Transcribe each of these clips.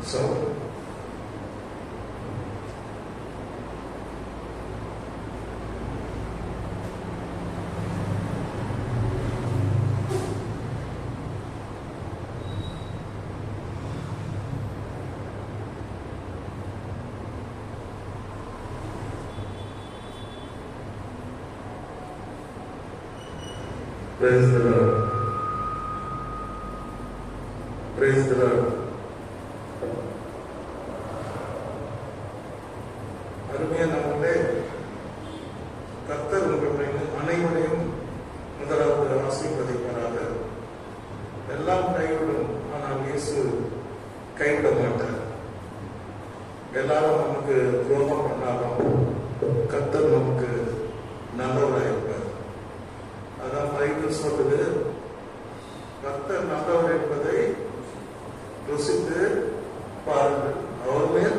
So, praise the Lord. Praise the Lord. அருமையானவர்களே, கர்த்தர் உங்களை அனைவரையும் முதலாவது ஆசீர்வதிப்பாராக. எல்லாம் கைவிடும், ஆனால் இயேசு கைவிட மாட்டார். எல்லாரும் நமக்கு துரோகம் பண்ணாலும் கர்த்தர் நமக்கு நல்லவராக இருப்பார். அதான் பைபிள் சொல்லுது, கர்த்தர் நல்லவர் என்பதை ருசித்து பாருங்கள், அவர் மேல்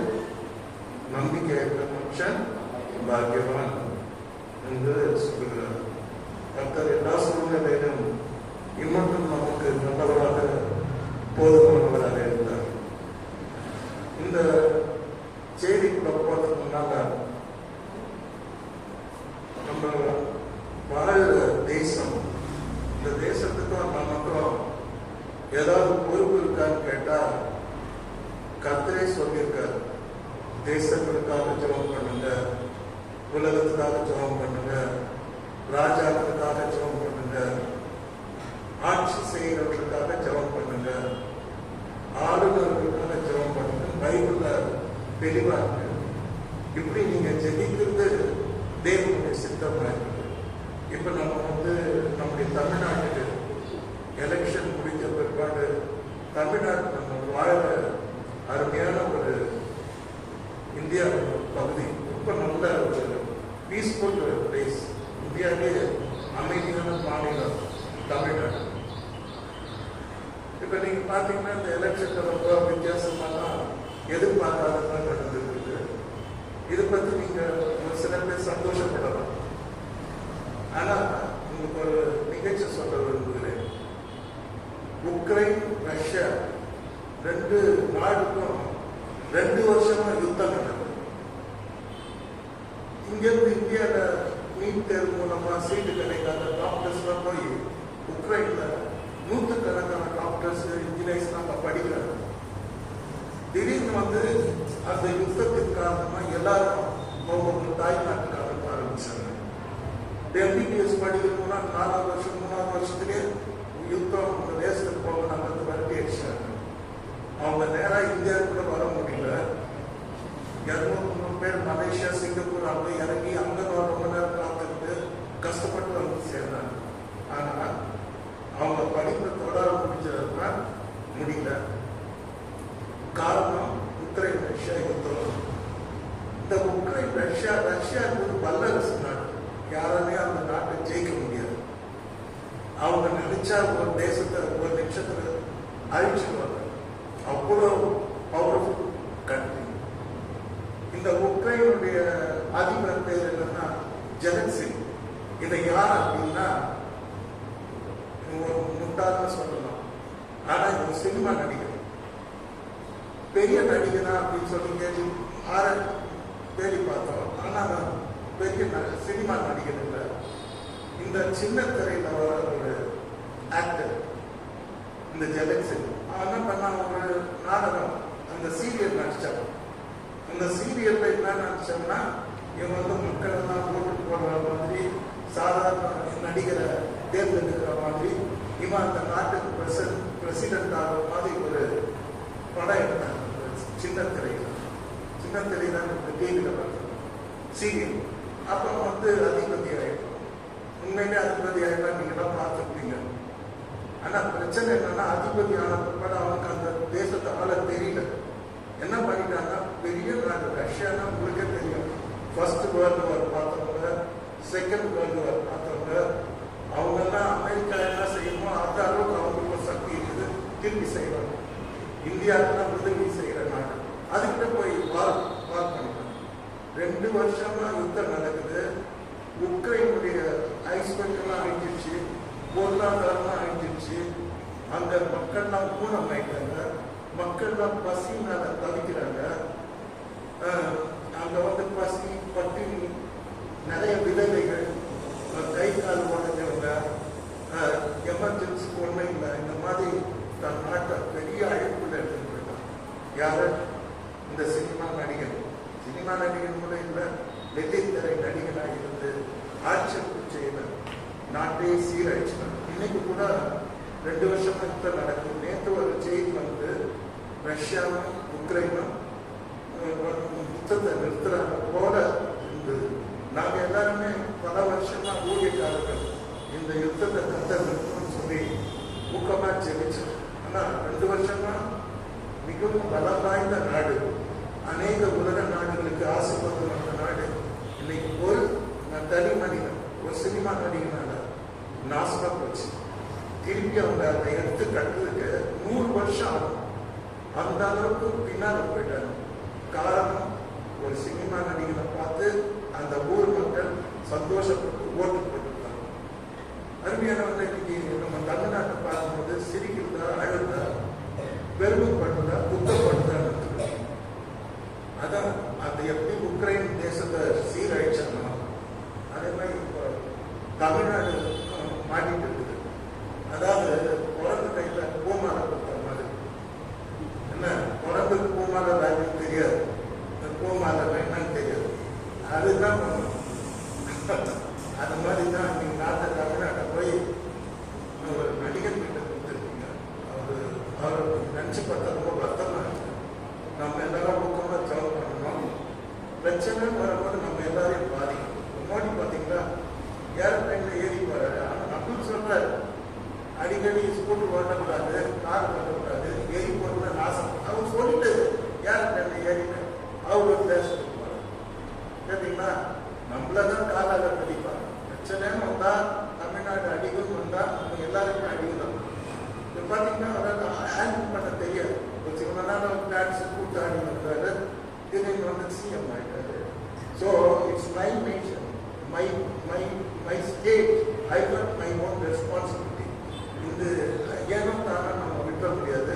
நம்பிக்கையற்ற மனுஷன் பாக்கியவான் என்று சொல்லுகிறார். கர்த்தர் எல்லா சூழ்நிலையிலும் இம்மட்டும் நமக்கு நல்லவராக போதுமானவராக இருந்தார். இந்த செய்திக்குள்ள போறதுக்கு முன்னால நம்ம வாழ்கிற தேசம், இந்த தேசத்துக்கும் நமக்கும் ஏதாவது பொறுப்பு இருக்கான்னு கேட்டா கர்த்தரே சொல்லியிருக்கார், தேசங்களுக்காக ஜெபம் பண்ணுங்க, உலகத்துக்காக ஜெபம் பண்ணுங்க, ராஜாக்களுக்காக ஜெபம் பண்ணுங்க, ஆட்சி செய்கிறவர்களுக்காக ஜெபம் பண்ணுங்க, ஆளுநர்களுக்காக ஜெபம் பண்ணுங்க. பைபிள்ல தெளிவா இருக்கு. இப்படி நீங்க ஜெபிக்கிறது தேவனுடைய சித்தமா இருக்கு. இப்ப நம்ம நம்முடைய தமிழ்நாட்டுக்கு எலெக்ஷன் முடிஞ்ச பிற்பாடு தமிழ்நாட்டு நம்ம வாழ்ற அருமையான ஒரு இந்தியா பகுதி, ரொம்ப நல்ல ஒரு பீஸ்ஃபுல் பிளேஸ். இந்தியாவிலே அமைதியான மாநிலம் தமிழ்நாடு. இப்ப நீங்க பாத்தீங்கன்னா இந்த எலெக்ஷன் ரொம்ப வித்தியாசமாலாம் எதிர்பார்க்காததான் நடந்திருக்கு. இதை பத்தி நீங்க ஒரு சில பேர் சந்தோஷப்படலாம். ஆனா உங்களுக்கு ஒரு நிகழ்ச்சி சொல்ல விரும்புகிறேன். உக்ரைன் ரஷ்யா ரெண்டு நாடுக்கும் 2 வருஷமா யுத்தம் நடக்குது. இங்கிருந்து இந்தியாவில நீட் தேர்வு மூலமா சீட்டு கிடைக்காத டாக்டர்ஸ் எல்லாம் போய் உக்ரைன்ல நூற்றுக்கணக்கான டாக்டர்ஸ் இன்ஜினியர்ஸ் நம்ம படிக்கிறாங்க. திடீர்னு அந்த யுத்தத்தின் காரணமா எல்லாரும் ஒவ்வொரு தாய்நாட்டுக்கு அனுப்ப ஆரம்பிச்சாங்க. எம்பிபிஎஸ் படிக்கணும்னா 4 வருஷம் 3வது வருஷத்துலேயே யுத்தம் தேசத்துக்கு போக நம்ம வரட்டி அடிச்சாங்க. அவங்க நேரா இந்தியாவுக்குள்ள வர முடியல. 200-300 பேர் மலேசியா, சிங்கப்பூர் அவங்க இறங்கி அங்க ரொம்ப நேரம் காத்துட்டு கஷ்டப்பட்டு வந்து சேர்ந்தாங்க. ஆனா அவங்க படிப்பை தொடர முடிஞ்சதுன்னா முடியல. காரணம் உக்ரைன் ரஷ்யா யுத்தம். இந்த உக்ரைன் ரஷ்யா என்பது வல்லரசு நாடு. யாராலையும் அந்த நாட்டை ஜெயிக்க முடியாது. அவங்க நினைச்சா ஒரு தேசத்தை ஒரு நிமிஷத்துல அழிச்சுடுவாங்க. அவ்வளவு பவர்ஃபுல் கண்ட்ரி. இந்த உக்ரைனுடைய அதிபர் பேர் என்னன்னா ஜெலன்ஸ்கி. இதை யார் அப்படின்னா முட்டாள்னு சொல்லலாம். ஆனா இது சினிமா நடிகர், பெரிய நடிகனா அப்படின்னு சொல்லி தேடி பார்த்தோம். ஆனா பெரிய சினிமா நடிகர் இல்லை. இந்த சின்ன திரையில வர ஒரு ஆக்டர் இந்த ஜெலன்ஸ்கி. அவன் என்ன பண்ணா, ஒரு நாடகம், அந்த சீரியல் நடிச்சாங்க. அந்த சீரியல்ல என்ன நடிச்சாங்கன்னா, இவன் மக்கள் எல்லாம் ஓட்டு போடுற மாதிரி, சாதாரண நடிகரை தேர்ந்தெடுக்கிற மாதிரி, இவன் அந்த நாட்டுக்கு பிரசிடென்ட் ஆகிற மாதிரி ஒரு படம் எடுத்தாங்க. சின்ன திரையில டிவியில பார்த்தோம் சீரியல். அப்புறம் அதிபதி ஆயிடும். உண்மையிலே அதிபதி ஆயிட்டா நீங்களாம் பார்த்துருப்பீங்க. ஆனா பிரச்சனை என்னன்னா, அதிபதி ஆன பிற்பாடு அவனுக்கு அந்த தேசத்தை ஆள தெரியல. என்ன பண்ணிட்டாங்கன்னா, பெரிய நாடு ரஷ்யானா உங்களுக்கே தெரியும். ஃபர்ஸ்ட் வேர்ல்டு வார் பார்த்தவங்க, செகண்ட் வேர்ல்டு வார் பார்த்தவங்க, அவங்க எல்லாம் அமெரிக்கா என்ன செய்யணுமோ அந்த அளவுக்கு அவங்களுக்கு சக்தி இருக்குது, திருப்பி செய்வாங்க. இந்தியாவுக்குலாம் உதவி செய்யற நாடு. அதுக்கிட்ட போய் வார் பண்ணிட்டாங்க. 2 வருஷமா யுத்தம் நடக்குது. உக்ரைனுடைய ஐஸ்பெக்டெல்லாம் அழிஞ்சிருச்சு, பொருளாதாரம்லாம் அழிஞ்சிருச்சு. அங்க மக்கள்லாம் ஊனம் ஆயிட்டாங்க. மக்கள்லாம் பசினால தவிக்கிறாங்க. அங்க வந்து பசி, பட்டினி, நிறைய விதவைகள், கை கால் உடஞ்சவங்க, எமர்ஜென்சிக்கு ஒன்றும் இல்லை, இந்த மாதிரி தன் நாட்டை பெரிய அழைப்புல எடுத்துருக்காங்க. யாரு? இந்த சினிமா நடிகர். சினிமா நடிகர் கூட இல்லை, வெள்ளித்திரை நடிகனாக இருந்து ஆட்சேர்ப்பு செய்யல, நாட்டையே சீரழிச்சினாங்க. இன்னைக்கு கூட 2 வருஷமா யுத்தம் நடக்கும். நேற்று ஒரு செய்தி வந்து ரஷ்யாவும் உக்ரைனும் யுத்தத்தை நிறுத்துறாங்க போல இருந்தது. நாங்கள் எல்லாருமே பல வருஷமா ஊழியக்காரர்கள் இந்த யுத்தத்தை நிறுத்தணும்னு சொல்லி ஊக்கமா ஜெபிச்சோம். ஆனா 2 வருஷமா மிகவும் பலம் வாய்ந்த நாடு, அநேக உலக நாடுகளுக்கு ஆசைப்பட்டு வந்த நாடு, இன்னைக்கு ஒரு தனி மனிதன், ஒரு சினிமா நடிகனால நாசமா போச்சு. திருப்பி அவங்க அதை எடுத்து கட்டுறதுக்கு 100 வருஷம் ஆகும். அந்த அளவுக்கு பின்னால போயிட்டாங்க. காரணம், ஒரு சினிமா நடிகனை பார்த்து அந்த ஊர் மக்கள் சந்தோஷப்பட்டு ஓட்டு போட்டுருக்காங்க. அருமையானவங்க, இன்னைக்கு நம்ம தமிழ்நாட்டை பார்க்கும்போது சிரிக்கிறதா, அழுதா, பெருமைப்படுறதா, துக்கப்படுறதா இருக்குது. அதான் அது எப்படி உக்ரைன் தேசத்தை சீரழிச்சாங்க, அதே மாதிரி இப்போ தமிழ்நாடு மாட்டிட்டு இருக்குது. அதாவது பிறந்த கையில பூமாலை கொடுத்த மாதிரி. என்ன பிறந்த பூமாலை வேலைன்னு தெரியாது, பூமாலை வேணான்னு தெரியாது. அதுதான் அது மாதிரி தான் நீங்க நாட்டை தமிழ்நாட்டை போய் ஒரு நடிகர் கிட்ட கொடுத்துருக்கீங்க. அவர் நினைச்சு பார்த்தா ரொம்ப வருத்தமா இருக்கு. நம்ம எல்லாரும் ஊக்கமா ஜெபம் பண்ணணும். பிரச்சனை வரும்போது நம்ம எல்லாரையும் பாதிக்கும். மோடி பார்த்தீங்களா, ஏரோப்ளைன்ல ஏறி போறாரு. ஆனால் அப்படின்னு சொல்றாரு, அடிக்கடி ஸ்கூட்டர் ஓட்டக்கூடாது, கார் ஓட்டக்கூடாது, ஏறி போறதுல நாசம். அவர் சொல்லிட்டு ஏரோப்ளைன்ல ஏறிட்டு அவர் ஒரு தேசத்துக்கு போறாரு. கேட்டீங்களா, நம்மளதான் காலாக படிப்பாங்க. பிரச்சனைன்னு வந்தா, தமிழ்நாடு அடிக்கும் வந்தா நம்ம எல்லாருமே அடிக்கலாம். இப்போ பார்த்தீங்கன்னா அவரால் ஹேண்டில் பண்ண தெரியாது. ஒரு சில நேரம் டான்ஸ் கூட்டு ஆடி வந்தாரு, திடீர்னு வந்து சிஎம் ஆயிட்டாரு. So it's my nation, my state, I got my own responsibility. இது ஏனோ தானே நம்ம விட்ட முடியாது.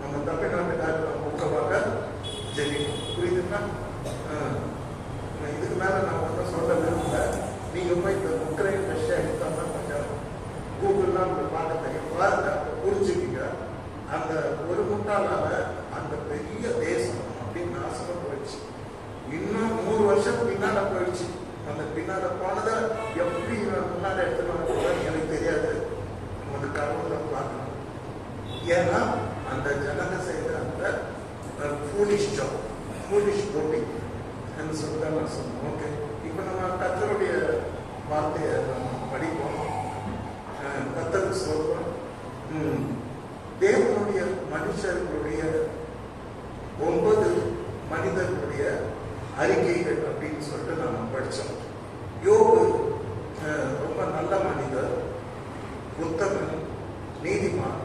நம்ம தமிழ்நாட்டுக்காக நம்ம ஊக்கமாக ஜெயிக்கணும். புரியுதுன்னா, இதுக்கு மேலே நான் ஒன்றும் சொல்ல விரும்பல. நீங்கள் போய் இந்த உக்ரைன் ரஷ்யா எடுத்தோம்னா கொஞ்சம் கூகுள்லாம் உங்களுக்கு பார்க்க தெரியும், பாருங்க, புரிஞ்சுக்கிங்க. அந்த ஒரு முட்டாளால அந்த பெரிய தேசம் அப்படின்னு நாசமா போயிடுச்சு. இன்னும் 100 வருஷம் பின்னால போயிடுச்சு. அந்த பின்னால போனதை எப்படி முன்னாடி எடுத்துன்னு எனக்கு தெரியாது. அந்த கடவுளை பார்க்கணும். ஏன்னா அந்த ஜனங்க செய்த அந்த ஃபூலிஷ் ஜாப், ஃபூலிஷ் voting என்று சொல்லிட்டு நான் சொன்னேன். ஓகே, இப்போ நம்ம கர்த்தருடைய வார்த்தையை நம்ம படிப்போம். கர்த்தருக்கு சொல்றோம், தேவனுடைய மனுஷர்களுடைய 9 மனிதர்களுடைய அறிக்கைகள் அப்படின்னு சொல்லிட்டு நம்ம படித்தோம். யோபு ரொம்ப நல்ல மனிதர், உத்தமன், நீதிமான்,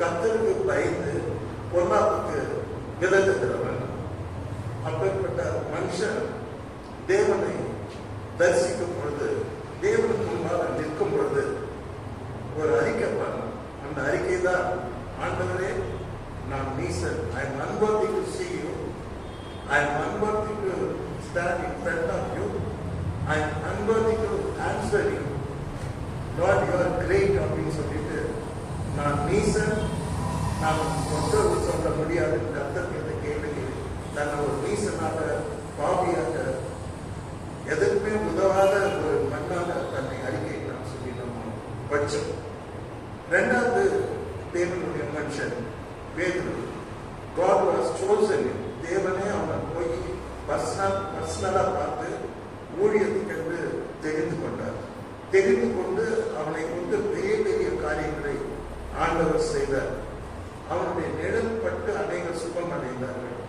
கர்த்தருக்கு பயந்து பொல்லாப்புக்கு விலகுகிறவன். அப்பேற்பட்ட மனுஷன் தேவனை தரிசிக்கும் பொழுது, தேவனுக்கு முன்பாக நிற்கும் பொழுது ஒரு அறிக்கை பண்ணணும். அந்த அறிக்கை தான், ஆண்டவரே நான் நீசன், I am unworthy to see you, I am unworthy to stand in front of you, I am unworthy to answer you, Lord you are great அப்படின்னு சொல்லிட்டு, நான் நீசன், நான் ஒன்றும் சொல்ல முடியாது அர்த்தத்தை கேள்வி தன்னை ஒரு நீசனாக, பாவியாக, எதுக்குமே உதவாத ஒரு மண்ணாக தன்னை அறிக்கை நான் சொல்லி நம்ம படித்தோம். 2வது தேவனுடைய மனுஷன் பேதுரு. God was chosen. தேவனே அவனை போய் பர்சனலா பார்த்து ஊழியத்துக்கு தெரிந்து கொண்டார். தெரிந்து கொண்டு அவனை கொண்டு பெரிய பெரிய காரியங்களை ஆண்டவர் செய்தார். அவனுடைய நிழல் பட்டு அநேக சுகம் அடைந்தார்கள்.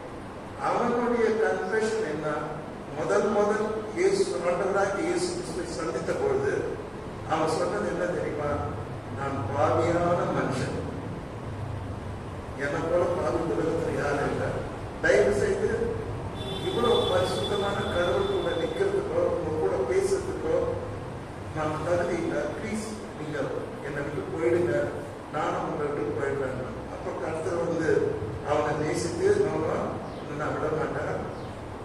அவனுடைய கன்ஃபெஷன் என்ன? முதல் இயேசு ஆண்டவராக இயேசு கிறிஸ்துவை சந்தித்த பொழுது அவன் சொன்னது என்ன தெரியுமா? நான் பாவியான மனுஷன், என்னை போல பாவி உலகத்தில் யாரும் இல்லை. தயவு செய்து இவ்வளவு பரிசுத்தமான கடவுள் கூட நிற்கிறதுக்கோ உங்க கூட பேசுறதுக்கோ நான் தகுதி இல்லை. ப்ளீஸ் நீங்க என்னை விட்டு போயிடுங்க, நானும் உங்களை விட்டு போயிடுறேன். அப்போ கர்த்தர்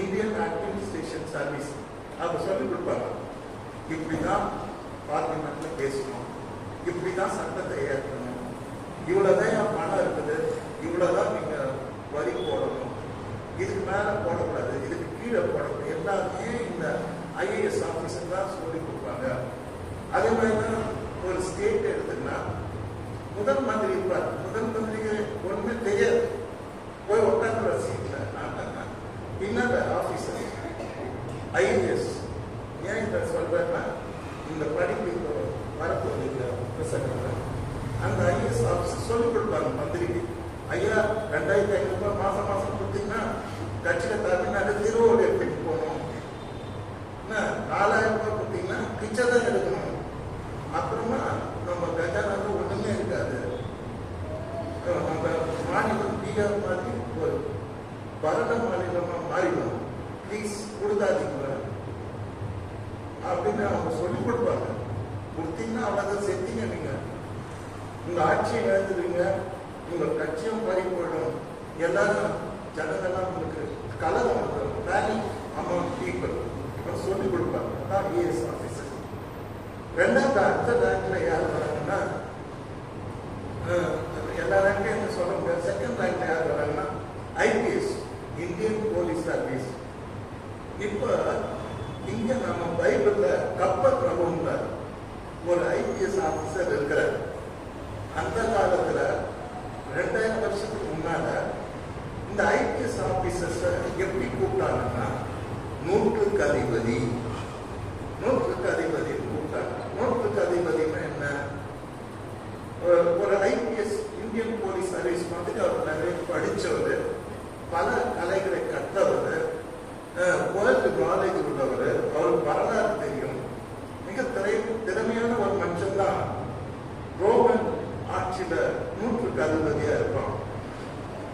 இந்தியன் அட்மினிஸ்ட்ரேஷன் சர்வீஸ் அவங்க சொல்லிக் கொடுப்பாங்க. இப்படிதான் பார்லிமெண்ட்ல பேசணும், இப்படிதான் சட்டத்தை ஏற்கணும், இவ்வளவுதான் பணம் இருக்குது, இவ்வளவுதான் நீங்க வரி போடணும், இதுக்கு மேல போடக்கூடாது, இதுக்கு கீழே போடக்கூடாது, எல்லாமே இந்த ஐஏஎஸ் ஆபீசர் தான் சொல்லி கொடுப்பாங்க. அதே மாதிரிதான் ஒரு ஸ்டேட் எடுத்துன்னா முதல் மந்திரி இருப்பார். முதல் மந்திரிக்கு ஒண்ணுமே தெரியாது, போய் உட்காந்து சீட்ல இன்னொரு ஆபீசர் ஐஏஎஸ். ஏன் இதை சொல்றேன்னா, இந்த படிப்பு வரப்போகுது இந்த பிரசங்கத்தில், அந்த ஐஏஎஸ் ஆபீசர் சொல்லிக் கொடுப்பாங்க மந்திரிக்கு. ஐயா 2500 ரூபாய் மாசம் மாசம் கொடுத்தீங்கன்னா கட்சியில தமிழ்நாடு திருவோடு எடுத்துட்டு போகணும், 4000 ரூபாய் கொடுத்தீங்கன்னா பிச்சை தான் எடுக்கணும், அப்புறமா நம்ம கஜானால ஒண்ணுமே இருக்காது, நம்ம மாநிலம் பீகார் மாதிரி ஒரு வறண்ட மாநிலமா மாறிடும், ப்ளீஸ் கொடுக்காதீங்க அப்படின்னு அவங்க சொல்லிக் கொடுப்பாங்க. கொடுத்தீங்கன்னா அவ்வளவுதான், செத்தீங்க, நீங்க உங்க ஆட்சியை இழந்துருவீங்க, உங்க கட்சியும் பறி போயிடும், எல்லாரும் ஜனங்கள்லாம் உங்களுக்கு கலகம் வந்துடும், பேனிக் அமௌண்ட் பீப்புள் சொல்லிக் கொடுப்பாங்க. அதான் ஐஏஎஸ் ஆபீசர். ரெண்டாவது அடுத்த ரேங்க்ல யார் வராங்கன்னா, எல்லா ரேங்க்லையும் என்ன சொல்ல முடியாது, செகண்ட் ரேங்க்ல யார் வராங்கன்னா ஐபிஎஸ், இந்தியன் போலீஸ் சர்வீஸ். இப்ப இங்க நம்ம பைபிள்ல கப்பல் பிரபுன்ற ஒரு ஐபிஎஸ் ஆபீசர் இருக்கிறார். அந்த காலத்துல 2000 வருஷத்துக்கு முன்னால இந்த ஐபிஎஸ் ஆபீசர்ஸ் எப்படி கூப்பிட்டாங்கன்னா நூற்றுக்கு அதிபதி, நூற்றுக்கு அதிபதி கூப்பிட்டாங்க. நூற்றுக்கு அதிபதினா என்ன? ஒரு ஐபிஎஸ் இந்தியன் போலீஸ் சர்வீஸ் மாதிரி அவர் நிறைய படிச்சவர், பல கலைகளை கற்றவர், வேர்ல்டு நாலேஜ் உள்ளவர், அவருக்கு வரலாறு தெரியும், மிக திறமையான ஒரு மனுஷன் தான். ரோமன் ஆட்சியில நூற்றுக்கு அதிபதியா இருப்பான்.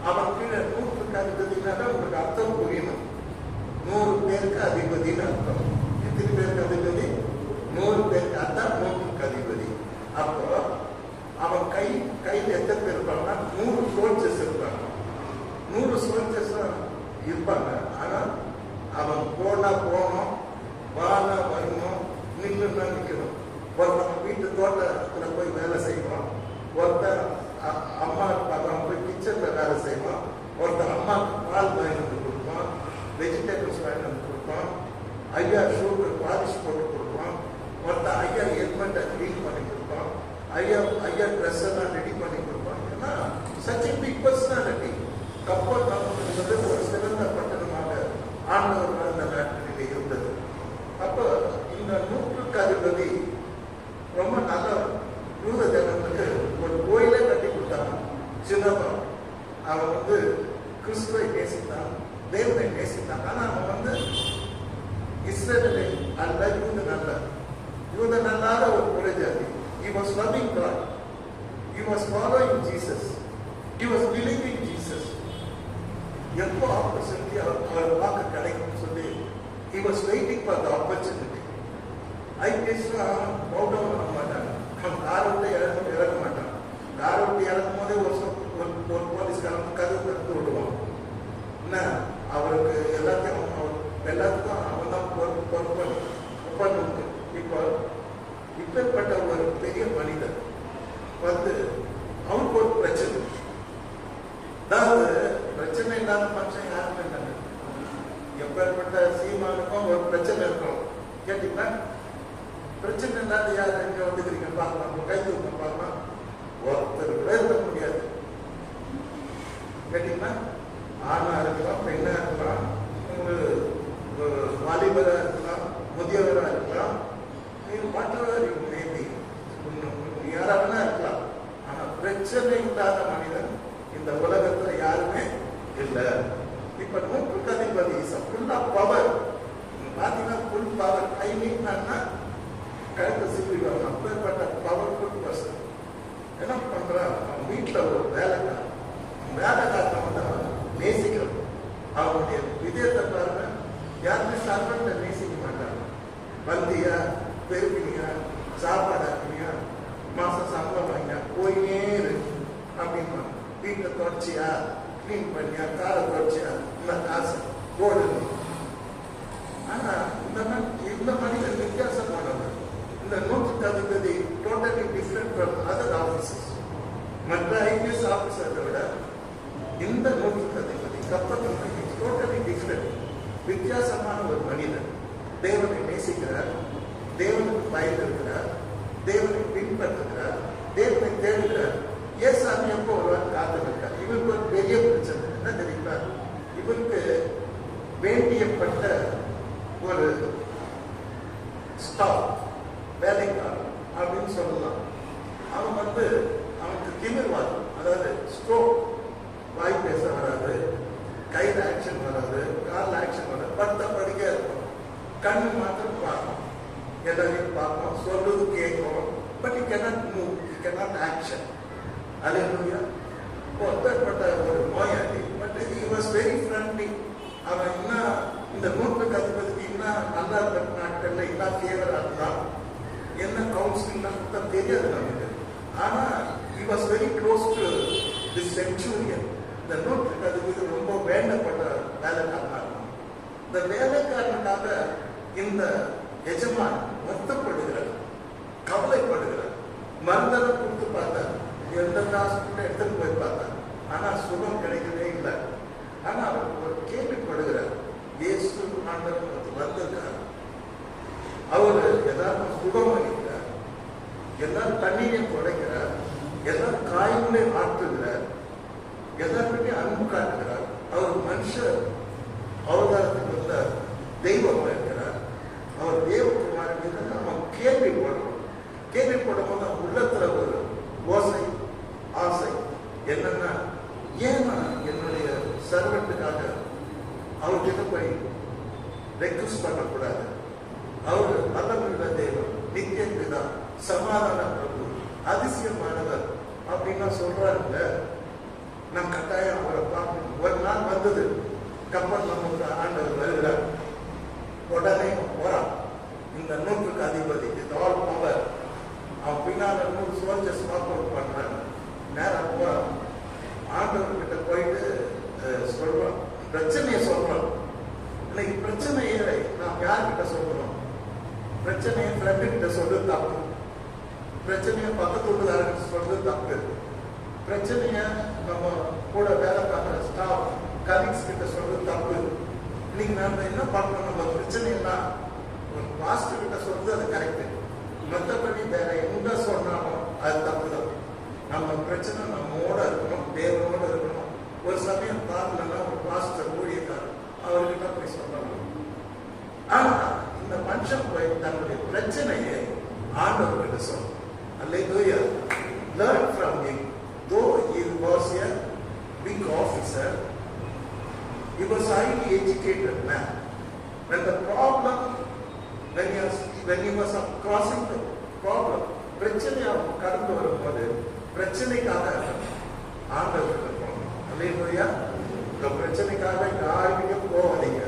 அவன் கீழே நூற்றுக்கு அதிபதினால உங்களுக்கு அர்த்தம் புரியணும். 100 பேருக்கு அதிபதினு அர்த்தம். எத்தனை பேருக்கு அதிபதி? 100 பேருக்கு, அதான் நூற்றுக்கு அதிபதி. அப்போ அவன் கையில் எத்தனை பேர் இருப்பாங்கன்னா 100 சோல்ஜர்ஸ் இருப்பாங்க. 100 சோல்ஜர்ஸ் இருப்பாங்க. ஆனா அவன் போனா போகணும், வானா வரணும், நில்லுன்னா நிக்கணும். ஒருத்தன் வீட்டு தோட்டத்துல போய் வேலை செய்வான், ஒருத்தன் அம்மா அவன் போய் கிச்சன்ல வேலை செய்வான், ஒருத்தன் அம்மாவுக்கு பால் வாங்கி வந்து கொடுப்பான், வெஜிடபிள்ஸ் வாங்கி வந்து கொடுப்பான், ஐயா ஷூக்கு பாலிஷ் போட்டு கொடுப்பான், ஒருத்தன் ஐயா ஹெல்மெட்டை க்ளீன் பண்ணி கொடுப்பான், ஐயா ட்ரெஸ் எல்லாம் ரெடி பண்ணி கொடுப்பான். ஏன்னா சச் எ பிக் பர்சனாலிட்டி. கப்பல் நமக்கு ஒரு சிறந்த பட்டணமாக ஆண்டவர் வாழ்ந்த நாட்டிலே இருந்தது. அப்போ இந்த நூற்றுக்கு அதிபதி ரொம்ப நல்ல யூத ஜனங்களுக்கு ஒரு கோயிலே கட்டி கொடுத்தாங்க. சின்னப்பா அவன் கிறிஸ்துவை நேசித்தான், தேவனை நேசித்தான். ஆனா அவன் இஸ்ரேலை அல்ல, யூத நல்லாத ஒரு புறஜாதி. He was loving God. He was following Jesus. He was believing Jesus. எப்போ ஆப்பர்ச்சுனிட்டி அவர் வாக்கு கிடைக்கும் சொல்லி he was waiting for the opportunity. ஐபிஎஸ்லாம் பவுடர் பண்ண மாட்டாங்க, அவன் காரோட்டை இறக்க மாட்டான். காரோட்டை இறக்கும் போதே ஒரு போலீஸ்காரன் கதவு திறந்து விடுவான். என்ன அவருக்கு எல்லாத்துக்கும் அவன் தான் பொறுப்பு. இப்போ இப்பேற்பட்ட ஒரு பெரிய மனிதர் அவனுக்கு ஒரு பிரச்சனை. அதாவது பிரச்சனை இல்லாத மனுஷன் யாருமே இல்லை. எப்பேற்பட்ட சீமானுக்கும் ஒரு பிரச்சனை இருக்கும். கேட்டீங்களா? பிரச்சனை இல்லாத யார் எங்க வந்துக்கிறீங்க பார்க்கலாம், கை தூக்க பார்க்கலாம், ஒருத்தர் கூட இருக்க முடியாது. கேட்டீங்களா? ஆணா இருக்கலாம், பெண்ணா இருக்கலாம், வாலிபரா இருக்கலாம், முதியவரா இருக்கலாம், யாராவது இருக்கலாம். ஆனா பிரச்சனை இல்லாத மனிதன் இந்த உலகத்துல யாருமே இல்லை. இப்ப நூற்றுக்கு அதிபதி ஃபுல்லா பவர் பாத்தீங்கன்னா, ஃபுல் பவர். கை நீட்டினா கழுத்தை சிக்கிடுவாங்க. அப்பேற்பட்ட பவர்ஃபுல் பர்சன். என்ன பண்றான்? அவன் வீட்டுல ஒரு வேலைக்காரன் அவன் நேசிக்கிறான். அவனுடைய விதயத்தை பாருங்க, யாருமே சர்வெண்ட்டை நேசிக்க மாட்டாங்க. வந்தியா, பெருக்கினியா, சாப்பாடு ஆக்கினியா, மாசம் சம்பளம் வாங்கினா போயினே இருக்கு அப்படின்னா, வீட்டை தொடச்சியா, கிளீன் பண்ணியா, காரை தொடச்சியா, இந்த காசு போடணும் ஆனா இந்த மனிதன் வித்தியாசமானவர். இந்த நூற்றுக்கு அதிபதி totally different from other officers. மற்ற ஐபிஎஸ் ஆபீசரை விட இந்த நூற்றுக்கு அதிபதி கப்பல் டோட்டலி டிஃப்ரெண்ட், வித்தியாசமான ஒரு மனிதன். தேவனை நேசிக்கிறார், தேவனுக்கு பயந்திருக்கிறார், தேவனை பின்பற்றுகிறார், தேவனை தேடுகிறார். ஏசாமி எப்போ ஒருவர் காத்திருக்கார். இவருக்கு ஒரு பெரிய பிரச்சனை என்ன தெரியுமா? இவருக்கு வேண்டியப்பட்ட ஒரு ஸ்டாப் வேலைக்காரன் அப்படின்னு சொல்லலாம். அவன் அவனுக்கு திமிர்வாதம், அதாவது ஸ்ட்ரோக், வாய் பேச வராது, கையில் ஆக்ஷன் வராது, காலில் ஆக்ஷன் வராது, படிக்க இருக்கும். கண்ணு மாத்திரம் பார்க்கும், எல்லாரையும் பார்க்கும், சொல்றது கேட்கும். But you cannot move, you cannot action. Hallelujah. ஒருத்தப்பட்ட ஒரு நோயாளி. But he was very friendly. அவன் இன்னும் இந்த நூற்றுக்கு அதிபதிக்கு இன்னும் நல்லா இருக்கிற நாட்கள்ல இன்னும் ஃபேவரா இருந்தான். என்ன கவுன்சிலிங் தெரியாது நமக்கு. ஆனா he was very close to this centurion. இந்த நூற்றுக்கு அதிபதி ரொம்ப வேண்டப்பட்ட வேலைக்காரனா இருந்தான். இந்த வேலைக்காரனுக்காக இந்த எஜமான் வருத்தப்படுகிறார், கவலைப்படுகிறார். மருந்தனை கொடுத்து பார்த்தார், எந்த ஹாஸ்பிட்டல் எடுத்துட்டு போய் பார்த்தார். ஆனா சுகம் கிடைக்கவே இல்லை. ஆனா அவர் ஒரு கேள்விப்படுகிறார், இயேசு ஆண்டவர் வந்திருக்கார், அவரு எல்லாரும் சுகம் அளிக்கிறார், எல்லாரும் தண்ணீரையும் குறைக்கிறார், எல்லாரும் காயங்களே ஆற்றுகிறார், எல்லாருமே அன்பு காட்டுகிறார். அவர் மனுஷர் அவதாரத்துக்கு வந்த தெய்வமா இருக்கிறார். அவர் தேவகுமாரன் நம்ம கேள்விப்படுறோம். கேள்விப்படும் போது உள்ளத்துல ஒரு ஓசை, ஆசை என்னன்னா, ஏன்னா என்னுடைய சர்வெண்ட்டுக்காக அவர்கிட்ட போய் ரெக்வஸ்ட் பண்ணக்கூடாது. அவர் வல்லமையுள்ள தேவன், நித்திய பிதா, சமாதான பிரபு, அதிசயமானவர் அப்படின்னா சொல்றாருங்க. நான் கட்டாயம் அவரை பார்க்கணும். ஒரு நாள் வந்தது, கப்பல் நமக்கு ஆண்டவர் வருகிறார். உடனே போறான் இந்த நூற்றுக்கு அதிபதி, இது ஆல் பவர். அவன் பின்னால 100 சோல்ஜர்ஸ் வாக் அவுட் பண்றாங்க. நேரம் போறான், ஆண்டவர் கிட்ட போயிட்டு சொல்றான், பிரச்சனையை சொல்றான். இன்னைக்கு பிரச்சனையை நாம் யார்கிட்ட சொல்றோம்? பிரச்சனையை ஃப்ரெண்டு கிட்ட சொல்றது தப்பு, பிரச்சனையை பக்கத்து வீட்டுக்காரர்கிட்ட சொல்றது தப்பு, பிரச்சனையை நம்ம கூட வேலை பார்க்குற ஸ்டாஃப் கலீக்ஸ் கிட்ட சொல்றது தப்பு. இன்னைக்கு நம்ம என்ன பண்ணணும்? நம்ம பிரச்சனையெல்லாம் ஒரு பாஸ்டர் கிட்ட சொல்றது அது கரெக்டு, மற்றபடி வேற எங்க சொன்னாலும் அது தப்பு தான். நம்ம பிரச்சனை நம்மோட இருக்கணும், தேவனோட இருக்கணும். ஒரு சமயம் பார்க்கலன்னா ஒரு பாஸ்டர் ஊழியக்காரர் அவர்கிட்ட போய் சொல்லணும். ஆனா இந்த மனுஷன் போய் தன்னுடைய பிரச்சனையை ஆண்டவர்கிட்ட சொல்லணும். அல்லேலூயா. Learn from him. Though he was a big officer, he was a highly educated man. When the problem, when he was crossing the problem, பிரச்சனை அவன் கடந்து வரும்போது பிரச்சனைக்காக ஆண்டவர்கிட்ட போகணும். அல்லேலூயா. இந்த பிரச்சனைக்காக யாருமே போவாதீங்க.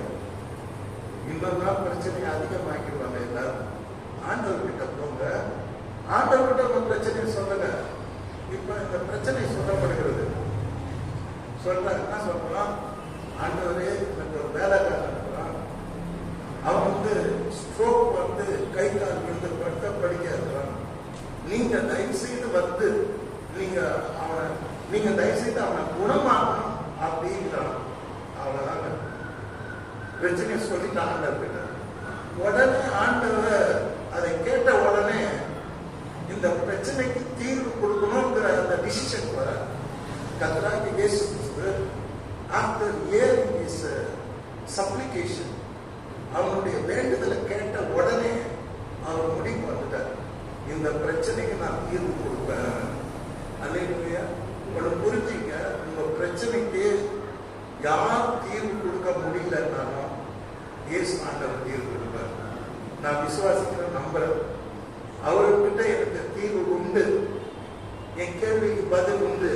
இன்னொரு பிரச்சனை அதிகமாக்கிடுவாங்க எல்லாரும். ஆண்டவர்கிட்ட போங்க, ஆண்டவர்கிட்ட உங்க பிரச்சனையை சொல்லுங்க. இப்ப இந்த பிரச்சனை சொல்லப்படுகிறது, சொல்றாங்க. என்ன சொல்றான்? ஆண்டவரே, எனக்கு ஒரு வேலைக்காரன் இருக்கிறான், அவன் ஸ்ட்ரோக் கை கால் விழுந்து படுத்த படிக்க இருக்கிறான். நீங்க தயவு செய்து நீங்க தயவு செய்து அவனை குணமாக்கணும் அப்படின்றான். அவ்வளவுதாங்க. பிரச்சனையை சொல்லிட்டு ஆண்டவர்கிட்ட உடனே ஆண்டவர் அதை கேட்ட உடனே இந்த பிரச்சனைக்கு தீர்வு கொடுக்கணுங்கிற அந்த டிசிஷன் வர கர்த்தராகிய இயேசு கிறிஸ்து ஆஃப்டர் ஹியரிங் ஹிஸ் சப்ளிகேஷன், அவனுடைய வேண்டுதலை கேட்ட உடனே அவர் முடிவு வந்துட்டார், இந்த பிரச்சனைக்கு நான் தீர்வு கொடுப்பேன். அல்லேலூயா. உங்களை புரிஞ்சுங்க, உங்க பிரச்சனைக்கு யார் தீர்வு கொடுக்க முடியலன்னாலும் இயேசு ஆண்டவர் தீர்வு கொடுப்பார். நான் விசுவாசிக்கிறேன், நம்புறேன். அவர்கிட்ட எனக்கு தீர்வு உண்டு, என் கேள்விக்கு பதில் உண்டு,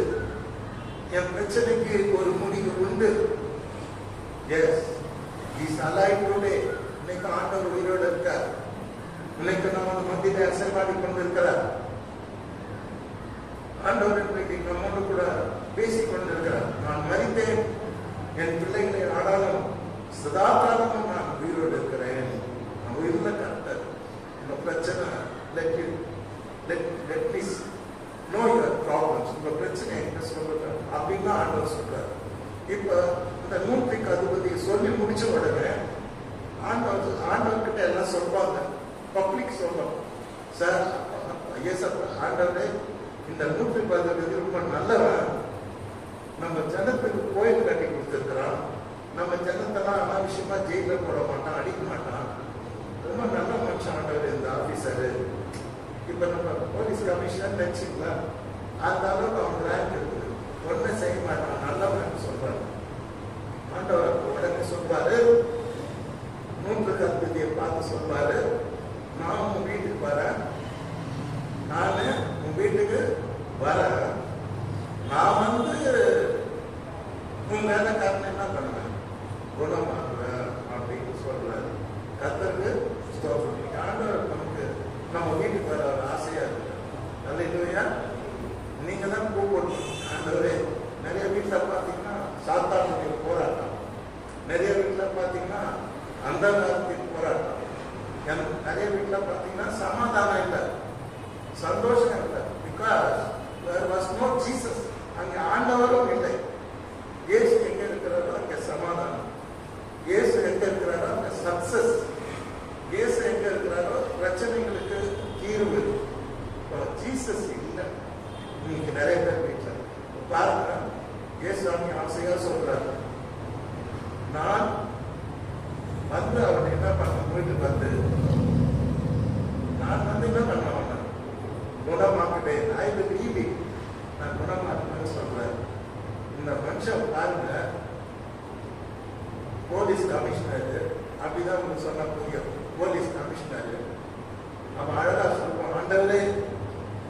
என் பிரச்சனைக்கு ஒரு முடிவு உண்டு. Yes, is alive today. இன்னைக்கு ஆண்டவர் உயிரோடு இருக்கார். இன்னைக்கு நம்ம மத்தியில அசைவாடி கொண்டிருக்கிறார். ஆண்டவர் இன்றைக்கு நம்மோடு கூட பேசிக் கொண்டிருக்கிறார். நான் மரித்தேன், என் பிள்ளைகளை ஆடாலும் சதா காலமும் நான் உயிரோடு இருக்கிறேன், நான் உயிருள்ள கர்த்தர், உங்க பிரச்சனை let me know your problems, உங்க பிரச்சனை என்ன சொல்லுங்க அப்படின்னு ஆண்டவர் சொல்றாரு. இப்ப இந்த 100க்கு அதிபதி சொல்லி முடிச்ச உடனே ஆண்டவர்கிட்ட எல்லாம் சொல்வாங்க, பப்ளிக் சொல்லுவாங்க, சார் ஆண்டவரே இந்த 110 அதிபதி ரொம்ப நல்லவன், நம்ம ஜனத்துக்கு கோயில் கட்டி கொடுத்துருக்கிறான், நம்ம ஜனத்தெல்லாம் அனாவசியமா ஜெயில போட மாட்டான், அடிக்க மாட்டான், ரொம்ப நல்ல மனுஷன் ஆண்டவர் இந்த ஆபீசரு. இப்ப நம்ம போலீஸ் கமிஷனர் நினைச்சுங்களா, அந்த அளவுக்கு அவன் ரேங்க் இருக்குது, ஒன்னும் செய்ய மாட்டான், நல்லவன் சொல்றாரு. ஆண்டவர் உடனே சொல்வாரு, 100க்கு அதிபதியை பார்த்து சொல்வாரு, நான் உன் வீட்டுக்கு வரேன், நானு உன் வீட்டுக்கு வரேன், நான் உன் வேலைக்காரன் என்ன பண்ணுவேன், குணமாக்குவேன் அப்படின்னு சொல்றாரு. கர்த்தருக்கு ஸ்தோத்திரம். ஆண்டவர் நமக்கு நம்ம வீட்டுக்கு வர ஆசையா இருக்கு. அல்லேலூயா. நீங்க தான் கூப்பிடணும். ஆண்டவரே, நிறைய வீட்டில் பார்த்தீங்கன்னா சாத்தானுடைய போராட்டம், நிறைய வீட்டில் பார்த்தீங்கன்னா அந்தகாரத்தின் போராட்டம், எனக்கு நிறைய வீட்டில் பார்த்தீங்கன்னா சமாதானம் இல்லை, சந்தோஷம் இல்லை. Because there was no Jesus. அங்கே ஆண்டவரும் இல்லை. இயேசு எங்க இருக்கிறாரோ அங்கே சமாதானம், இயேசு எங்க இருக்கிறாரோ அங்கே சக்சஸ், இயேசு எங்க இருக்கிறாரோ பிரச்சனைகளுக்கு தீர்வு. ஜீசஸ் இல்லை இன்னைக்கு நிறைய பேர் வீட்டில் பாருங்க. இயேசு ஆசையா சொல்றாரு, நான் அவன் என்ன பண்ண வீட்டுக்கு நான் என்ன பண்ண குணமாக்கிட்டேன், I will leave it. நான் குணமாக்குன்னு சொல்றேன். இந்த மனுஷன் பாருங்க, போலீஸ் கமிஷனர் அப்படிதான் உங்களுக்கு சொன்ன புரியும். போலீஸ் கமிஷனர் அவன் அழகா சொல்லுவான், ஆண்டவரே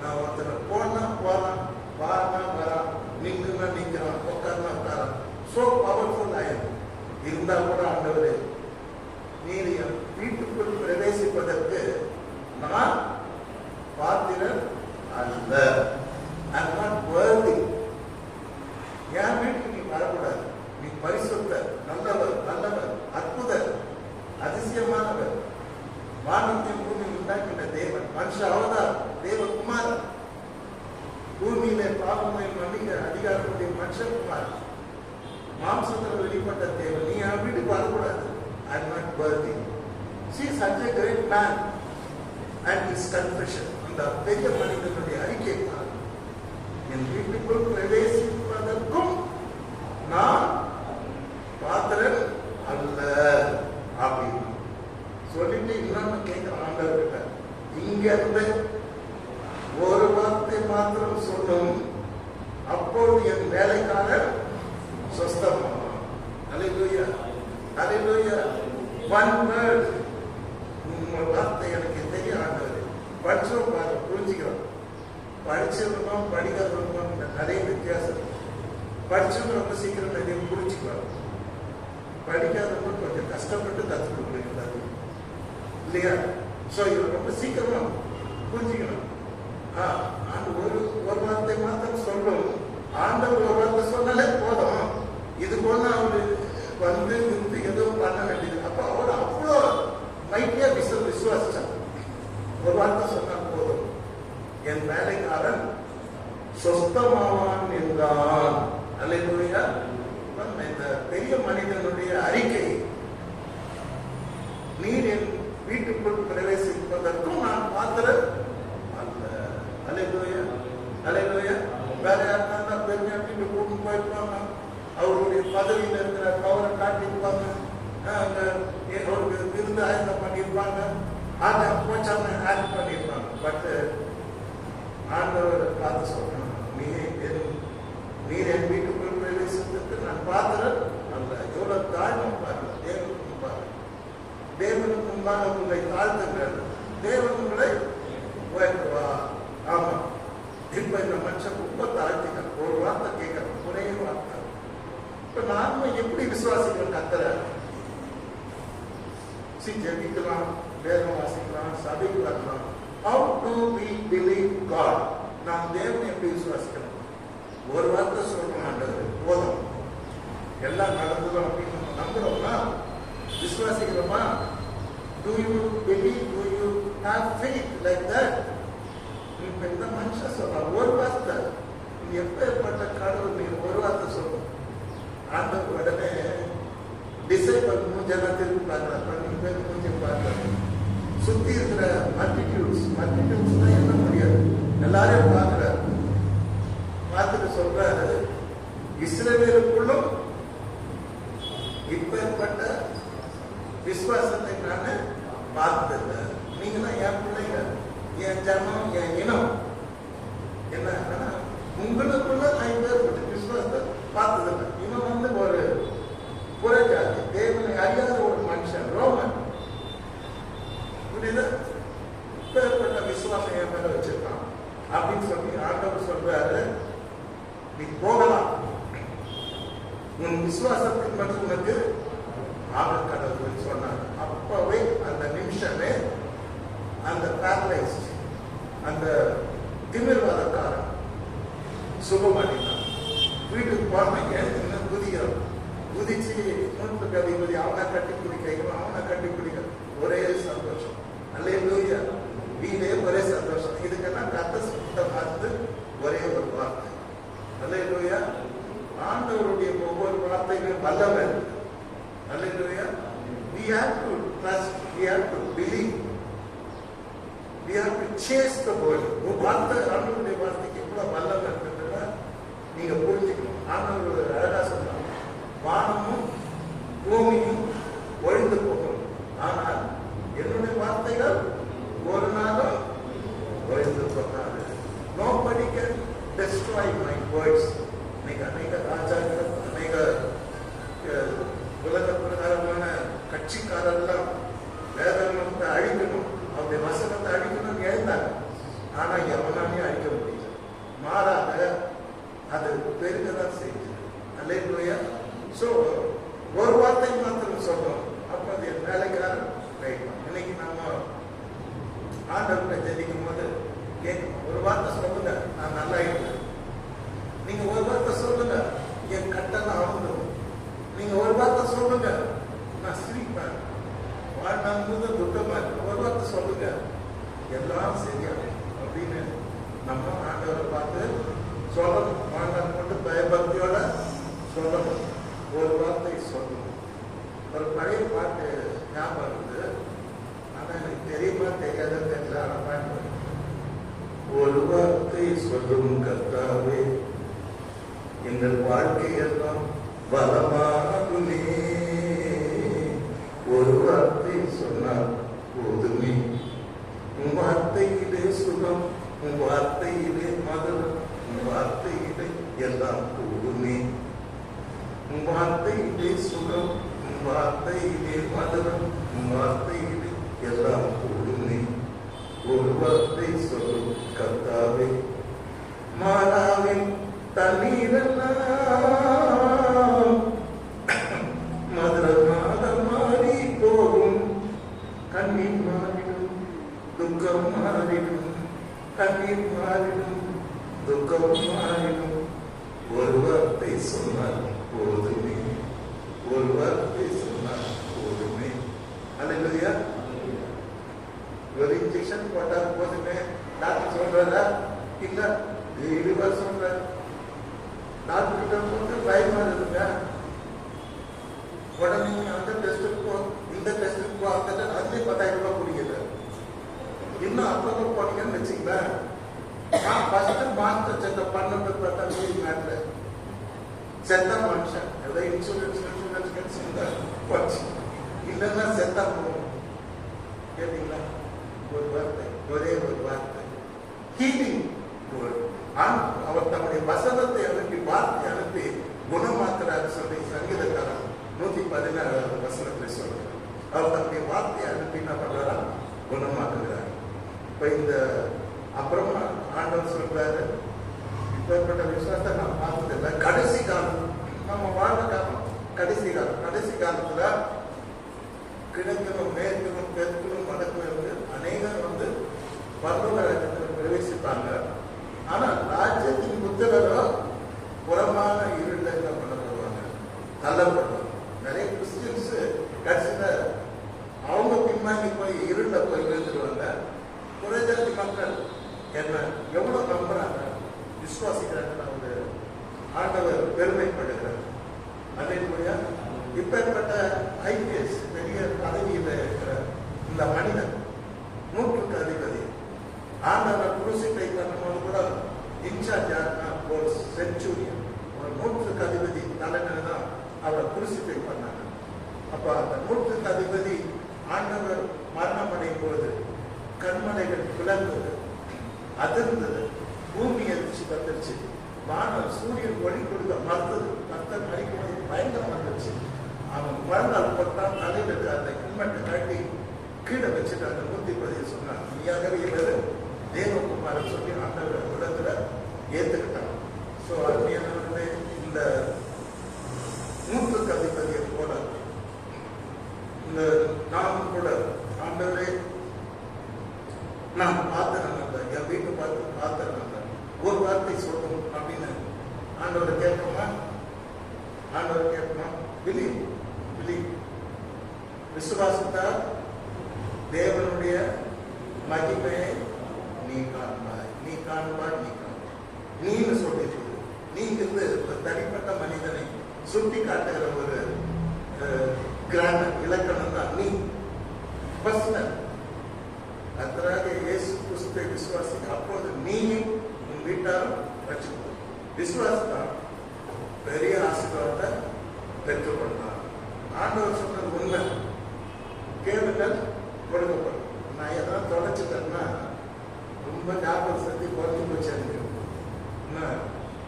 நான் ஒருத்தனை போனா போறான், வாரா வரான், நின்றுனா நிற்கிறான், உட்கார்னா உட்காரான், சோ பவர்ஃபுல் ஆயிடும். இருந்தா கூட ஆண்டவரே நீர் என் வீட்டுக்குள் பிரவேசிப்பதற்கு நான் பாத்திரன் அல்ல, I'm not worthy. என் வீட்டுக்கு நீ வரக்கூடாது, நீ பரிசுத்தர், நல்லவர், அற்புதர், அதிசயமானவர், வானத்தையும் பூமி உண்டாக்கின தேவன், மனுஷ அவதார், தேவகுமார், பூமியிலே பாவங்களை மன்னிக்க அதிகாரத்துடைய மனுஷகுமார், மாம்சத்தில் வெளிப்பட்ட தேவன், நீ என் வீட்டுக்கு வரக்கூடாது. I'm not worthy. See, such a great man and his confession. அந்த பெரிய மனிதனுடைய அறிக்கை, என் வீட்டுக்குள் பிரவேசிப்பதற்கும் நான் பாத்திரன் அல்ல அப்படின்னு சொல்லிட்டு இன்னொன்னு கேட்கிற ஆண்டவர்கிட்ட, இங்க இருந்து ஒரு வார்த்தை மாத்திரம் சொல்லும், அப்போது என் வேலைக்காரர் சொஸ்தமாவான். அல்லேலூயா, அல்லேலூயா. One word, உங்கள் வார்த்தை எனக்கு தெரிய ஆண்டவர். படிச்சோம் பாரு, புரிஞ்சுக்கிறோம். படிச்சவனும் படிக்காதவனும் நிறைய வித்தியாசம். படிச்சவங்க ரொம்ப சீக்கிரம் நிறைய புரிஞ்சுக்குவாங்க, படிக்காதவங்க கொஞ்சம் கஷ்டப்பட்டு கற்றுக்கொடுக்கிறாரு இல்லையா? ஸோ இவர் ரொம்ப சீக்கிரமா புரிஞ்சுக்கணும். ஒரு வார்த்தை மாத்திரம் சொல்லும், ஆண்டவர் ஒரு வார்த்தை சொன்னாலே போதும், இது போல அவரு இருந்து எதுவும் பண்ண வேண்டியது. அப்போ அவர் அவ்வளோ மைட்டியா விசுவாசிச்சார். ஒரு வார்த்தை சொன்னால் போதும், என் வேலைக்காரன் சொஸ்தமாவான் என்றான். அல்லேலூயா. இந்த பெரிய மனிதனுடைய அறிக்கை, நீர் என் வீட்டுக்குள் பிரவேசிப்பதற்கும் நான் பாத்திரன் அல்ல. அல்லேலூயா, அல்லேலூயா. வேற யாருன்னா பெருமையா வீட்டு கூட்டு போயிருப்பாங்க, அவருடைய பதவியில் இருக்கிற பவரை காட்டியிருப்பாங்க, அவருக்கு விருந்து ஆயத்தம் பண்ணியிருப்பாங்க, போச்சாம ஆக்ட் பண்ணியிருப்பாங்க. பட் ஆண்டவர் பார்த்து சொல்றாங்க, நீர் என் வீட்டுக்குள் பிரவேசித்ததுக்கு நான் பாத்திரன் அல்ல. எவ்வளவு தாழ்மை பாருங்க, தேவனுக்கு முன்பாக, தேவனுக்கு முன்பாக உங்களை தாழ்த்துங்கள், தேவன் உங்களை உயர்த்துவா. ஆமா, இப்ப இந்த மனுஷன் ரொம்ப தாழ்த்திகள், ஒரு வார்த்தை கேட்கணும், ஒரே வார்த்தை. இப்ப நாம எப்படி விசுவாசிக்கிறோம் கர்த்தரை? ஜெபிக்கலாம், வேதம் வாசிக்கலாம், சபைக்கு வரலாம். How do we believe God? நாம் தேவனை எப்படி விசுவாசிக்கணும்? ஒரு வார்த்தை சொல்லணும், ஆண்டவர் போதும், எல்லாம் நடந்துடும் அப்படின்னு நம்ம நம்புறோம்னா விசுவாசி விசுவாசிக்கிறோமா? Do you believe? Do you have faith like that? இப்ப இந்த மனுஷன் சொல்றான் ஒரு வார்த்தை, நீ எப்பேற்பட்ட கடவுள், நீ ஒரு வார்த்தை சொல்லணும். ஆண்டவர் உடனே டிசைபிள் மூஞ்செல்லாம் திருப்பி பார்க்கறாங்க, 12 பேர் மூஞ்சி பார்க்கறாங்க. சுத்தி இருக்கிற மல்டிடியூட்ஸ் தான் என்ன முடியாது, எல்லாரையும் பார்க்கிறாரு. பார்த்துட்டு சொல்றாரு, இஸ்ரவேலுக்குள்ளும் இப்பேற்பட்ட விசுவாசத்தை நான் பார்த்ததில்லை. நீங்க தான் என் பிள்ளைங்க, என் ஜனம், என் இனம். என்ன உங்களுக்குள்ள நான் இப்பேற்பட்ட விசுவாசத்தை பார்த்ததில்லை. இவன் வந்து ஒரு புறஜாதி, தேவனை அறியாத ஒரு மனுஷன், ரோமன். புரியுது? இப்பேற்பட்ட விசுவாசம் என் மேல வச்சிருக்கான் அப்படின்னு சொல்லி ஆண்டவர் சொல்றாரு, நீ போகலாம், உன் விசுவாசத்தின் மட்டும் உனக்கு ஆபத்து கடவுள் சொன்னார். அப்பவே அந்த நிமிஷமே அந்த பேரலைஸ், அந்த திமிர்வாதக்காரன் சுகமடைந்தான். வீட்டுக்கு போனாங்க, குதிக்கிறோம், குதிச்சு மூட்டுக்கு அதிபதி அவனை கட்டி பிடிக்கிறோம், அவனை கட்டி பிடிக்கிறோம், ஒரே சந்தோஷம். அல்லேலூயா, வீடே ஒரே சந்தோஷம். இதுக்கெல்லாம் கத்த சுத்தம் பார்த்து ஒரே ஒரு வார்த்தை, அல்லேலூயா. ஆண்டவருடைய ஒவ்வொரு வார்த்தைகளும் வல்லவர். அல்லேலூயா. We have to trust, we have to believe, we have to chase the word. ஒரு வார்த்தை, ஆண்டவருடைய வார்த்தைக்கு எவ்வளவு வல்லவர் இருக்கிறதா நீங்க புரிஞ்சுக்கணும். ஆண்டவர் அழகா சொன்னாங்க, வானமும் பூமியும் ஒழிந்து போகும், ஆனால் என்னுடைய வார்த்தைகள் ஒரு நாளும் ஒழிந்து போகாது. Nobody can destroy my words. அநேக ராஜாக்கள், அநேக உலக பிரகாரமான கட்சிக்காரெல்லாம் வேதத்தை அழிக்கணும், அவருடைய வசனத்தை அழிக்கணும் எழுந்தாங்க. ஆனா எவனாலே அழிக்க முடியல, மாறாக அது பெருகதான் செய்யுது. அல்லேலூயா. சோ ஒரு வார்த்தை மாத்திரம் சொல்றோம், அப்ப அது என் வேலைக்காரன் ரைட்டும். இன்னைக்கு நாம ஆண்டவர்கிட்ட ஜெபிக்கும் போது கேட்கணும், ஒரு வார்த்தை சொல்லுங்க, நான் நல்லா இருக்கேன். நீங்க ஒரு வார்த்தை சொல்லுங்க, என் கட்டணம் ஆகணும். நீங்க ஒரு வார்த்தை சொல்லுங்க, நான் சிரிப்பேன். வாழ்நாள் துக்கமா இருக்கு, ஒரு வார்த்தை சொல்லுங்க, எல்லாம் சரியாகும் அப்படின்னு நம்ம ஆண்டவரை பார்த்து சொல்லணும். வாழ்நாள் மட்டும் பயபக்தியோட சொல்லணும், ஒரு வார்த்தை சொல்லணும். ஒரு பழைய பாட்டு ஞாபகம் இருக்குது, ஆனா எனக்கு தெரியுமா தெரியாத தெரியல, ஆனா பாட்டு, ஒரு வார்த்தை சொல்லும் கர்த்தாவே, எங்கள் வாழ்க்கையெல்லாம் பலமாகுமே. ஒரு வார்த்தை சொன்னால் போதுமே, உன் வார்த்தையிலே சுகம், உன் வார்த்தையிலே மதுரம், உன் வார்த்தையிலே எல்லாம் கூடுமே. உன் வார்த்தையிலே சுகம், உன் வார்த்தையிலே மதுரம், உன் வார்த்தையிலே எல்லாம் கூடுமே. ஒரு வார்த்தை சொல்லும் கர்த்தாவே, மாறாவின் தண்ணீரெல்லாம் மதுரமாக மாறி போகும், கண்ணீர் மாறிடும், துக்கம் மாறிடும், கண்ணீர் மாறிடும், துக்கம் மாறிடும். ஒரு வார்த்தை சொன்னால் போதுமே, ஒரு வார்த்தை சொன்னால் போதுமே. அல்லேலூயா. ஒரு இன்ஜெக்ஷன் போட்டா போதுமே டாக்டர் சொல்றதா? இல்ல, டெய்லிவர் சொல்ற. டாக்டர் கிட்ட போட்டு பயமா இருக்குங்க, உடனே அந்த டெஸ்ட்டுக்கு போ, இந்த டெஸ்ட்டுக்கு போ, அந்த அதுலேயே 10,000 ரூபாய் குடிக்குது. இன்னும் அப்போ போனீங்கன்னு வச்சுங்களேன், ஃபர்ஸ்ட் மாஸ்டர் செக்கப் பண்ணது பார்த்தா மேட்ல செத்த மனுஷன், ஏதோ இன்சூரன்ஸ் போச்சு, இல்லைன்னா செத்தா போகும். கேட்டீங்களா? ஒரு வார்த்தை, ஒரே ஒரு வார்த்தை, ஹீலிங். அவர் தம்முடைய வசனத்தை அனுப்பி, வார்த்தை அனுப்பி குணமாக்குறாரு சொல்லி சங்கீதக்காரன் 117 வசனத்தை சொல்றாரு. அவர் தம்முடைய வார்த்தையை அனுப்பி என்ன பண்றாரா? குணமாக்குகிறார். இப்ப இந்த அப்புறமா ஆண்டவர் சொல்றாரு, இப்பேற்பட்ட விசுவாசத்தை நான் பார்த்ததில்லை. கடைசி காலம், நம்ம வாழ்ந்த காலம் கடைசி காலம். கடைசி காலத்துல கிழக்கிலும் மேற்கிலும் தெற்கிலும் வடக்கிலும் இருந்து அநேகர் வந்து பரலோக ராஜ்யத்தில் பிரவேசிப்பாங்க. ஆனா ராஜ்யத்தின் புத்திரரோ புறமான இருள என்ன பண்ணப்படுவாங்க, தள்ளப்படுவாங்க. நிறைய கிறிஸ்டியன்ஸ் கடைசியில அவங்க பின்னாடி போய் இருள போய் விழுந்துருவாங்க. புறஜாதி மக்கள் என்ன எவ்வளவு நம்புறாங்க, விசுவாசிக்கிறாங்க, அவங்க ஆண்டவர் பெருமைப்படுகிறார். அதே போல இப்பேற்பட்ட ஐபிஎஸ் பெரிய பதவியில் இருக்கிற இந்த மனிதன், நூற்றுக்கு அதிபதி, ஆண்டவர் குருசிப்பை பண்ணும்போது கூட இன்சார்ஜ் யாருன்னா ஒரு செஞ்சுரியன், ஒரு நூற்றுக்கு அதிபதி தலைமையில தான் அவரை குருசிப்பை பண்ணாங்க. அப்ப அந்த நூற்றுக்கு அதிபதி ஆண்டவர் மரணம் அடையும் பொழுது கண்மலைகள் பிளந்தது, அதிர்ந்தது, பூமி எதிர்ச்சி வந்துருச்சு, வானம் சூரியன் ஒளி கொடுக்க மறுத்தது, கர்த்தர் மறிக்கும் பயங்கரம் வந்துருச்சு. அவன் மறுநாள் போட்டான், தலையில் அந்த ஹெல்மெட்டை கட்டி கீழே வச்சுட்டு அந்த 110 சொன்னான், நீயாகவே இவர் தேவகுமாரன் சொல்லி ஆண்டவர் உலகத்துல ஏத்துக்கிட்டான். ஸோ அருமையானவர்களே, இந்த நூற்றுக்கு அதிபதியை போல இந்த நாம் கூட ஆண்டவரே நான் பார்த்தேன், என் வீட்டை பார்த்து பார்த்தேன், ஒரு வார்த்தை சொல்லணும் அப்படின்னு ஆண்டவரை கேட்போமா? ஆண்டவரை கேட்போமா? பிலீவ், பிலீவ், விசுவாசத்தால் தேவனுடைய மகிமையை நீ காண்பாய், நீ காண்பாய், நீ காண்பாய். நீன்னு சொல்லிட்டு நீங்கிறது ஒரு தனிப்பட்ட மனிதனை சுட்டி காட்டுகிற ஒரு கிராமர் இலக்கணம் தான் நீ. பர்சனல் கர்த்தராகிய இயேசு கிறிஸ்துவை விசுவாசிக்க, அப்போது நீயும் உன் வீட்டாரும் ரட்சிப்போம். விசுவாசத்தான் பெரிய ஆசீர்வாதத்தை பெற்றுக்கொண்டார். ஆண்டவர் சொன்னது உண்மை. கேளுங்கள் கொடுக்கப்படும். நான் எதனா தொலைச்சிட்டேன்னா ரொம்ப ஞாபகம் சக்தி குறைஞ்சி போச்சு எனக்கு.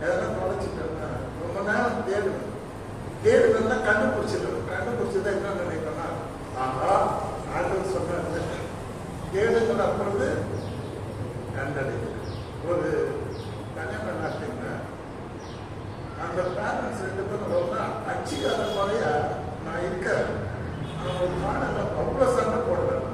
எதனா தொலைச்சிட்டேன்னா ரொம்ப நேரம் தேடுவேன். தேடுதல்னா கண்டுபிடிச்சிடுவேன். கண்டுபிடிச்சதை என்ன நினைப்பேன்னா, ஆஹா ஆண்டவர் சொன்ன தேடுதல் அப்பொழுது கண்டடைது. ஒரு கல்யாணம் நாட்டிங்கன்னா அந்த பேரண்ட்ஸ் 2 பேரும் ரொம்ப அச்சிக்காத முறையா நான் இருக்கேன். ஒரு மாடல அவ்வளோ சண்டை போடுறேன்.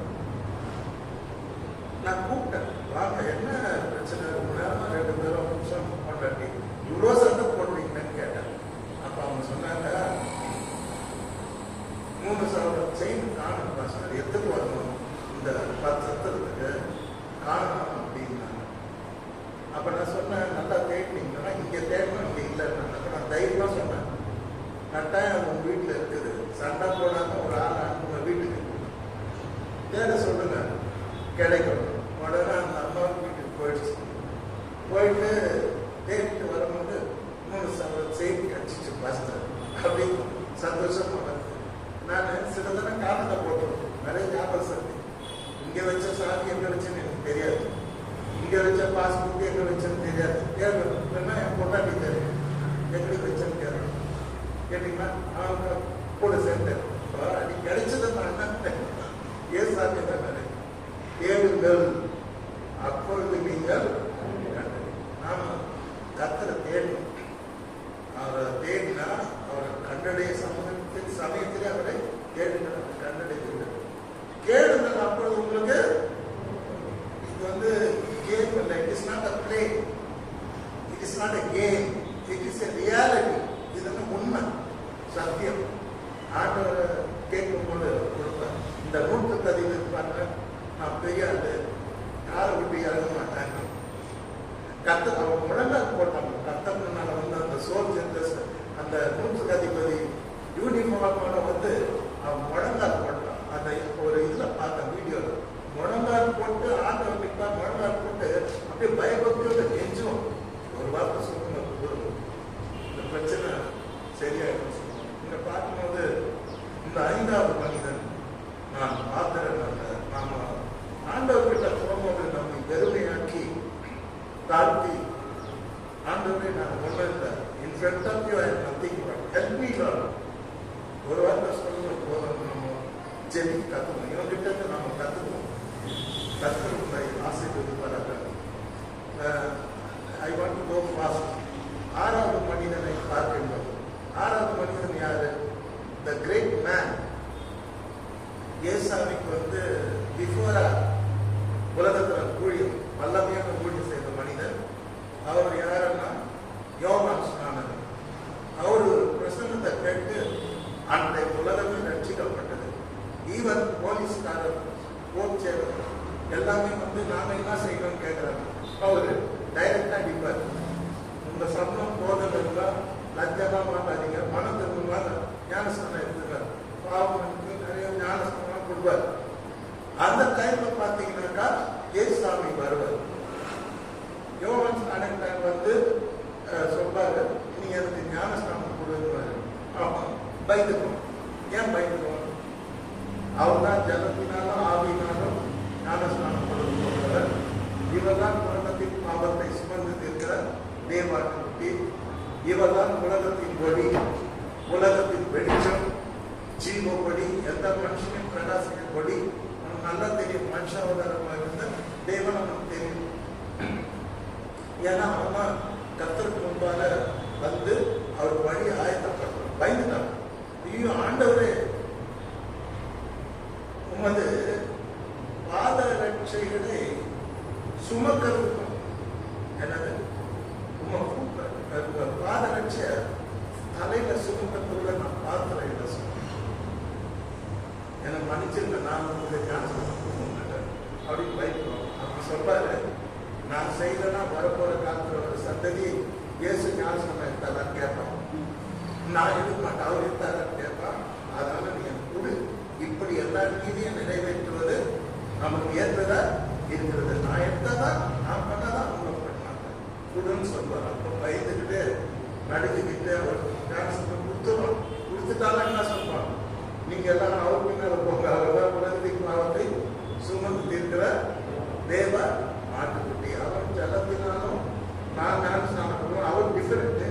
நான் கூப்பிட்டேன், வாங்க என்ன பிரச்சனை, ரொம்ப நேரமா 2 பேரும் நிமிஷம் கொண்டாடி இவ்வளோ சண்டை போடுவீங்கன்னு கேட்டேன். அப்போ அவங்க சொன்னாங்க, 3,000 செயின் காணும் பாஸ்டர், எடுத்துட்டு வரணும், இந்த 10 சத்திரத்துக்கு காணணும் அப்படின்னாங்க. அப்போ நான் சொன்னேன், நல்லா தேடினீங்கன்னா இங்கே தேடணும், இங்கே இல்லைன்னா. அப்போ நான் தைரியமாக சொன்னேன், கட்டாயம் உங்கள் வீட்டில் இருக்குது, சண்டை போடாமல் ஒரு ஆள் உங்கள் வீட்டுக்கு தேட சொல்லுங்க, கிடைக்கும். உடனே அந்த அம்மா வீட்டுக்கு போயிடுச்சு. போயிட்டு தேடிட்டு வரும்போது 3,000 செயின் கிடச்சிச்சு பாஸ்டர் அப்படின்னு சந்தோஷமா வருது. நான் சில தினம் காரணத்தை போட்டுருவேன், நிறைய ஞாபகம் சக்தி. இங்கே வச்ச சாமி எங்கே வச்சேன்னு எனக்கு தெரியாது, இங்கே வச்ச பாஸ்புக் எங்கே வச்சேன்னு தெரியாது. கேட்கணும், என் பொண்டாட்டி தெரியும் எப்படி வச்சேன்னு கேட்கணும். கேட்டீங்கன்னா அவங்க கூட சேர்ந்தேன். அடி கிடைச்சதை நான் ஏன் சாமி தான் நினைக்கிறேன். தேடுங்கள் அப்பொழுது நீங்கள் நாம கர்த்தரை தேடணும். அவரை தேடினா அவரை கண்டடைய சமயத்திலே அவரை தேடுங்கள், கண்டடைய கேளுங்கள். அப்பொழுது உங்களுக்கு இது வந்து கேம் இல்லை, it is not a play, it is not a game, it is a reality. இதெல்லாம் உண்மை, சத்தியம். ஆண்டவரை கேட்கும்போது கொடுப்பேன். இந்த 100 அதிபதி பாருங்க, நான் பெரிய ஆளு, யாரை விட்டு இறங்க மாட்டாங்க. கர்த்தர் அவங்க முழங்கால் போட்டாங்க. கர்த்தர்னால வந்து அந்த சோல்ஜர்ஸ், அந்த 100 அதிபதி யூனிஃபார்மோட வந்து அவன் முழங்கால் போட்டான். அந்த ஒரு இதில் பார்த்த வீடியோவில் முழங்கால் போட்டு ஆண்டவர் கிட்ட முழங்கால் போட்டு அப்படியே பயபக்தியோட கெஞ்சும். ஒரு வார்த்தை சொல்லணும், இந்த பிரச்சனை சரியாயிடும் சொல்லணும். இங்க பார்க்கும்போது இந்த 5வது மனிதன் நான் ஆதரவு நாம ஆண்டவர்கிட்ட போகும்போது நம்மை பெருமையாக்கி தாழ்த்தி, ஆண்டவரை நான் ஒன்றும் இல்லை, in front of you I am nothing but help me Lord. ஒரு வார்த்தை சொல்லுங்க போதும். நம்ம ஜெபிக்க கற்றுக்கணும். இவங்கிட்ட இருந்து நம்ம கற்றுக்கணும். கற்றுக்கணுங்களை ஆசைப்படுவார்கள். I want to go fast. 6வது மனிதனை பார்க்கின்றோம். 6வது மனிதன் யாரு? The great man. ஏசாமிக்கு வந்து பிஃபோரா உலகத்தில் ஊழியம், வல்லமையான ஊழியம் செய்த மனிதன். அவர் யாருன்னா யோவான் ஸ்நானகன். அவரு பிரசங்கத்தை கேட்டு அந்த உலகமே ரட்சிக்கப்பட்டது. ஈவன் போலீஸ்காரர் கோச்சேவர் எல்லாமே வந்து நாம என்ன செய்யணும்னு கேட்கிறாங்க. அவரு டைரக்டா அடிப்பார். உங்க சம்பளம் போதல் இருந்தால் லஞ்சமா மாட்டாதீங்க, பணம் திரும்ப ஞானஸ்தானம் எடுத்துக்காரு, பாவனுக்கு நிறைய ஞானஸ்தானம் கொடுப்பார். அந்த டைம்ல பாத்தீங்கன்னாக்கா ஏசுசாமி வருவார். யோவான் ஸ்நானகன் வந்து சொல்றாரு, நீங்க எனக்கு ஞானஸ்தானம் கொடுப்பாரு. ஆமா, பயந்துக்கணும். ஏன் பயந்துக்கணும்? அவர் தான் ஜலத்தினாலும் ஆவியினாலும் ஞானஸ்தானம் கொடுக்கிறவர். இவர் தான் உலகத்தின் பாவத்தை சுமந்து இருக்கிற தேவாட்டி. இவர் தான் உலகத்தின் ஒளி, உலகத்தின் வெளிச்சம், ஜீவொளி. எந்த மனுஷனையும் பிரகாசிக்க ஒளி. நல்லா தெரியும், மனுஷாவதாரமாக இருந்த தேவன் நமக்கு தெரியும். ஏன்னா அவன் கர்த்தருக்கு முன்பாக வந்து அவர் வழி ஆயத்தப்பட்டார். பயந்துட்டார். ஐயோ ஆண்டவரே, உமது பாத ரட்சைகளை சுமக்கிறதுக்கும் என்னது பாத ரட்ச தலையில சுமக்கிறதுல நான் பாத்திரம் இல்லை எனக்கு மன்னிச்சிருக்க, நான் உங்களுக்கு ஞானம் அப்படின்னு பயப்படுவோம். அப்படி சொல்றாரு, நான் செய்யலன்னா வரப்போற காலத்துல ஒரு சந்ததி இயேசு ஞானஸ்தானம் எடுத்தாரான்னு கேட்பான். நான் எடுக்க மாட்டேன், அவர் எடுத்தாரான்னு கேட்பான். அதனால நீ எனக்கு கொடு. இப்படி எல்லா நீதியும் நிறைவேற்றுவது நமக்கு ஏற்றதா இருக்கிறது. நான் எடுத்தாதான், நான் பண்ணாதான் அவங்க பண்ண மாட்டேன் கொடுன்னு சொல்லுவார். அப்போ பயந்துக்கிட்டு நடுக்கிட்டு அவர் ஞானஸ்தானம் கொடுத்துட்டாலும் என்ன சொல்லுவான், நீங்க எல்லாம் அவர் பின்னால போங்க, அவர்தான் உலகத்தின் பாவத்தை சுமந்து தீர்க்கிற தேவ ஆட்டுக்குட்டி. அவர் ஜலத்தினாலும் நான் ஞானஸ்நானம் பண்ணுவோம். அவர் டிஃபரெண்ட்.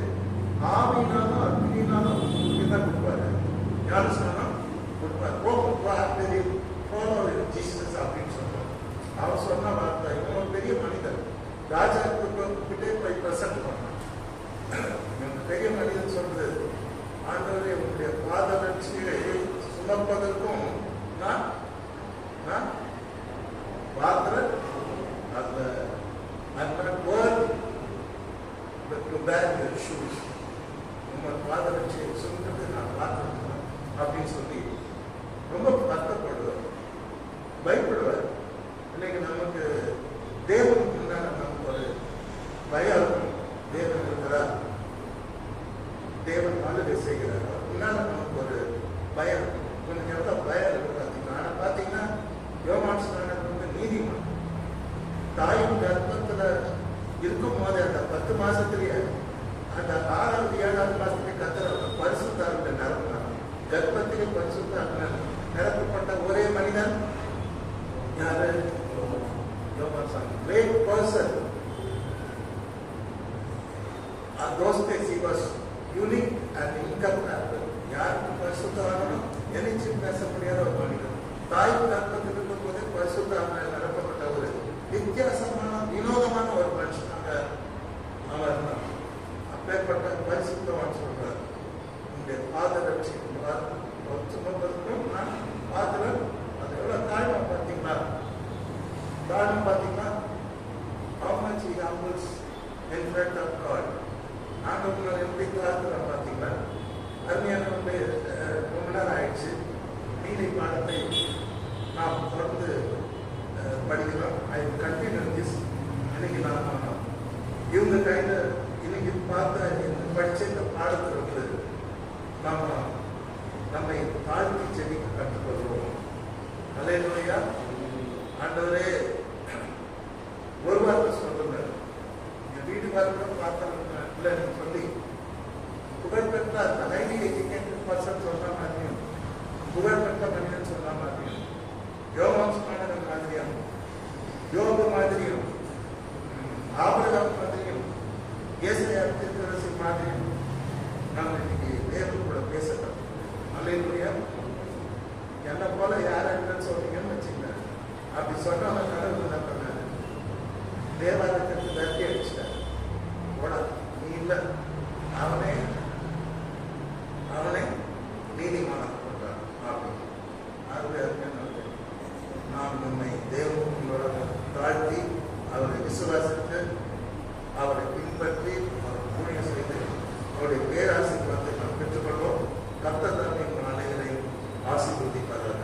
ஆவினாலும் அக்னினாலும் தான் கொடுப்பாரு, ஞானஸ்நானம் கொடுப்பாரு. ஜீசஸ் அப்படின்னு சொல்லுவார். அவர் சொன்ன வார்த்தை, இவன் பெரிய மனிதன், ராஜா கிட்டே போய் பிரசன்ட் பண்ணான். பெரிய மனிதன் சொல்றது, ஆண்டவரே உங்களுடைய பாத ரட்சியை சுமப்பதற்கும் நான் பாத்திர பாத ரட்சியை சுமக்கிறது நான் பாத்திரம் அப்படின்னு சொல்லி ரொம்ப கஷ்டப்படுவார், பயப்படுவார். இன்னைக்கு நமக்கு தேவன் முன்னால நமக்கு ஒரு பயம் இருக்கும். தேவன் இருக்கிறார், தேவன் ஆளுகை செய்கிறார், முன்னால நமக்கு ஒரு பயம். கொஞ்சம் எவ்வளவு பயம் இருக்கு பார்த்தீங்கன்னா. ஆனால் பார்த்தீங்கன்னா யோவான் ஸ்நானகன் வந்து நீதிமான். தாயின் கர்ப்பத்துல இருக்கும் போது அந்த 10 மாசத்திலேயே அந்த 6வது 7வது மாசத்துலேயே கர்த்தர் பரிசுத்தாவில நிரப்பினார். கர்ப்பத்திலே பரிசுத்தாவினால் நிரப்பப்பட்ட ஒரே மனிதன் யாரு? யோவான் ஸ்நானகன். Great person. Those days he was unique and incomparable. யாருக்கு பரிசுத்தவானும் நினைச்சு பேச முடியாத ஒரு மனிதன். தாய் கர்ப்பத்தில் இருக்கும் போதே பரிசுத்தாவினால் நிரப்பப்பட்ட ஒரு வித்தியாசமான வினோதமான ஒரு மனுஷனாக அவர் இருந்தார். அப்பேற்பட்ட பரிசுத்தவான் சொல்றார், உங்களுடைய பாத ரட்சிக்கிறார் சுமப்பதற்கும் நான் பாத்திரம். அது எவ்வளவு தாழ்மை பார்த்தீங்களா? தாழ்மை பார்த்தீங்கன்னா how much he humbles in front of God. ஆண்டவர்கள் எப்படி தாழ்த்துறோம் பார்த்தீங்களா? அருமையான ரொம்ப நேரம் ஆயிடுச்சு. நீதி பாடத்தை நாம் தொடர்ந்து படிக்கிறோம். I continue this. இன்னைக்கு நாம் இவங்க கையில் இன்னைக்கு பார்த்த படிச்ச இந்த பாடத்தில் வந்து நாம் நம்மை தாழ்த்தி செடிக்கு கற்றுக்கொள்வோம். அல்லேலூயா. ஆண்டவரே ஒரு வார்த்தை சொல்லுங்க, என் வீடு பார்க்க பார்த்தேன் சொல்லி புகழ்பெற்ற அந்த ஹைலி எஜுகேட்டட் பர்சன் சொல்ற மாதிரியும், புகழ்பெற்ற மனிதன் சொல்ற மாதிரியும், யோவான் ஸ்நானகன் மாதிரியும், யோபு மாதிரியும், ஆபிரகாம் மாதிரியும், ஏசாயா தீர்க்கதரிசி மாதிரியும் நாம் இன்னைக்கு தேவன் கூட பேசலாம். அல்லேலூயா. என்ன போல யாருன்னு சொன்னீங்கன்னு வச்சுங்க, அப்படி சொன்னவங்க கடவுள் என்ன பண்ணாரு? தேவாலயத்திற்கு தட்டி அடிச்சிட்டார். போடா, நீ இல்லை, அவனே நீதிமானாக போட்டார். ஆகவே நாம் நம்மை தேவனோட தாழ்த்தி அவரை விசுவாசித்து அவரை பின்பற்றி அவர் ஊழியம் செய்து அவருடைய பேராசீர்வாதத்தை நாம் பெற்றுக்கொள்வோம். கர்த்தர் நம்மை அனைவரையும் ஆசீர்வதிப்பார்கள்.